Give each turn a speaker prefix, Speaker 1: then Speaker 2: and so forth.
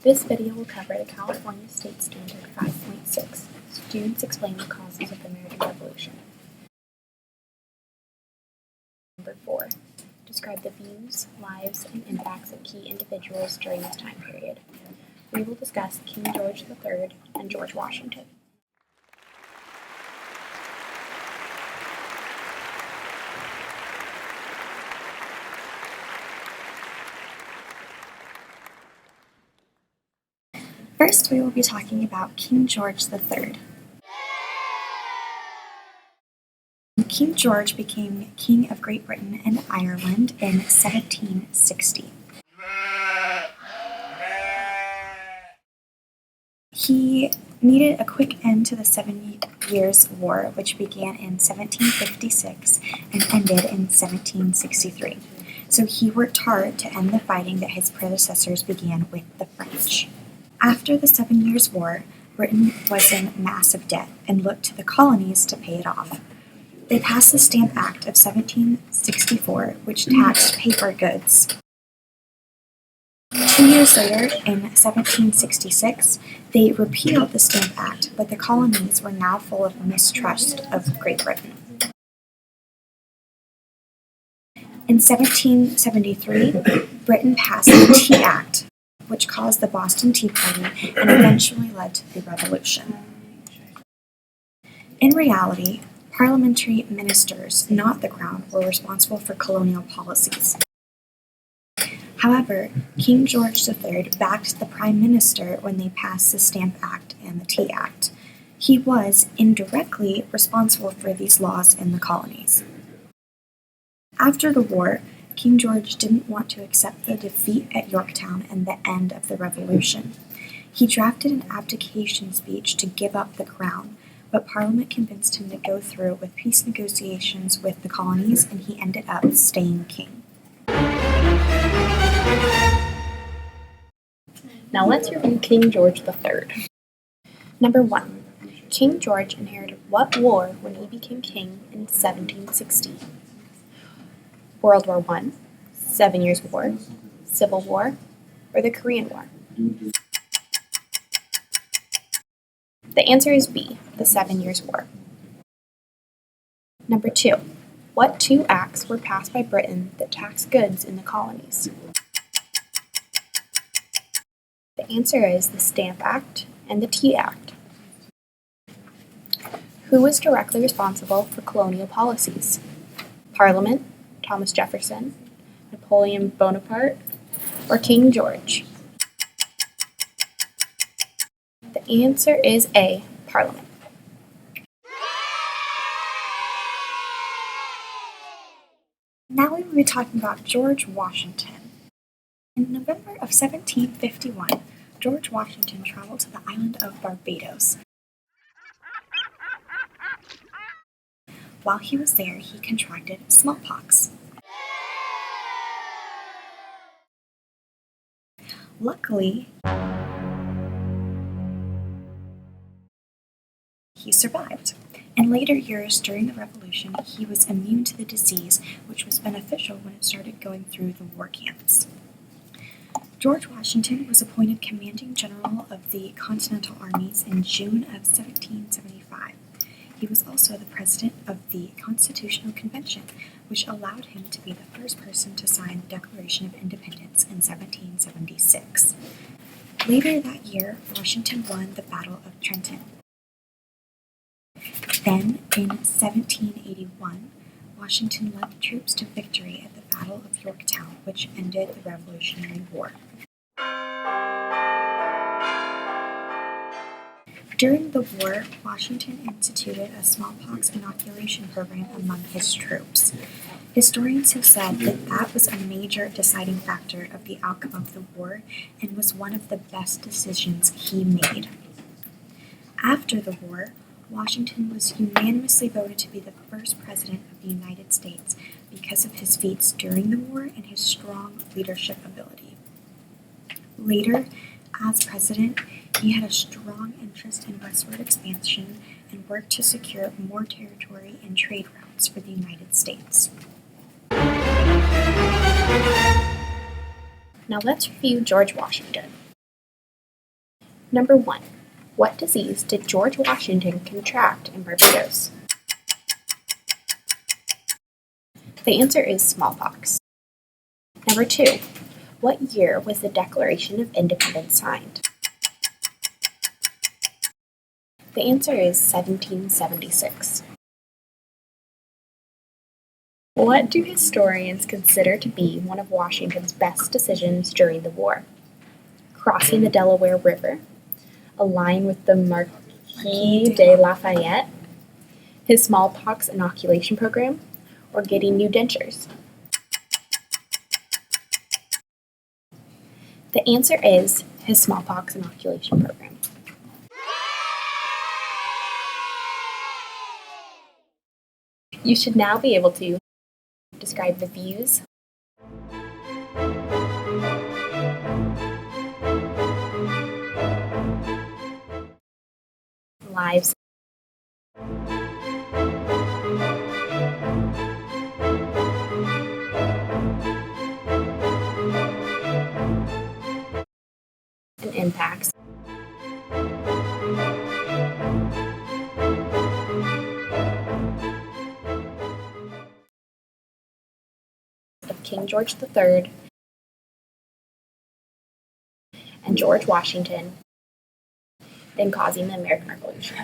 Speaker 1: This video will cover the California State Standard 5.6, Students Explain the Causes of the American Revolution. Number 4, describe the views, lives, and impacts of key individuals during this time period. We will discuss King George III and George Washington. First, we will be talking about King George III. King George became King of Great Britain and Ireland in 1760. He needed a quick end to the 7 Years' War, which began in 1756 and ended in 1763. So he worked hard to end the fighting that his predecessors began with the French. After the 7 Years' War, Britain was in massive debt and looked to the colonies to pay it off. They passed the Stamp Act of 1764, which taxed paper goods. 2 years later, in 1766, they repealed the Stamp Act, but the colonies were now full of mistrust of Great Britain. In 1773, Britain passed the Tea Act, which caused the Boston Tea Party and eventually led to the Revolution. In reality, parliamentary ministers, not the crown, were responsible for colonial policies. However, King George III backed the Prime Minister when they passed the Stamp Act and the Tea Act. He was indirectly responsible for these laws in the colonies. After the war, King George didn't want to accept the defeat at Yorktown and the end of the Revolution. He drafted an abdication speech to give up the crown, but Parliament convinced him to go through with peace negotiations with the colonies, and he ended up staying king. Now let's review King George III. Number 1. King George inherited what war when he became king in 1760? World War I, 7 Years' War, Civil War, or the Korean War? The answer is B, the 7 Years' War. Number 2. What 2 acts were passed by Britain that taxed goods in the colonies? The answer is the Stamp Act and the Tea Act. Who was directly responsible for colonial policies? Parliament, Thomas Jefferson, Napoleon Bonaparte, or King George? The answer is A, Parliament. Now we will be talking about George Washington. In November of 1751, George Washington traveled to the island of Barbados. While he was there, he contracted smallpox. Luckily, he survived. In later years during the Revolution, he was immune to the disease, which was beneficial when it started going through the war camps. George Washington was appointed commanding general of the Continental Armies in June of 1775. He was also the president of the Constitutional Convention, which allowed him to be the first person to sign the Declaration of Independence in 1776. Later that year, Washington won the Battle of Trenton. Then, in 1781, Washington led the troops to victory at the Battle of Yorktown, which ended the Revolutionary War. During the war, Washington instituted a smallpox inoculation program among his troops. Historians have said that was a major deciding factor of the outcome of the war and was one of the best decisions he made. After the war, Washington was unanimously voted to be the first president of the United States because of his feats during the war and his strong leadership ability. Later, as president, he had a strong interest in westward expansion and worked to secure more territory and trade routes for the United States. Now let's review George Washington.
Speaker 2: Number 1. What disease did George Washington contract in Barbados? The answer is smallpox. Number 2. What year was the Declaration of Independence signed? The answer is 1776. What do historians consider to be one of Washington's best decisions during the war? Crossing the Delaware River, aligning with the Marquis de Lafayette, his smallpox inoculation program, or getting new dentures? The answer is his smallpox inoculation program. You should now be able to describe the views, lives, and impacts of King George III and George Washington in causing the American Revolution.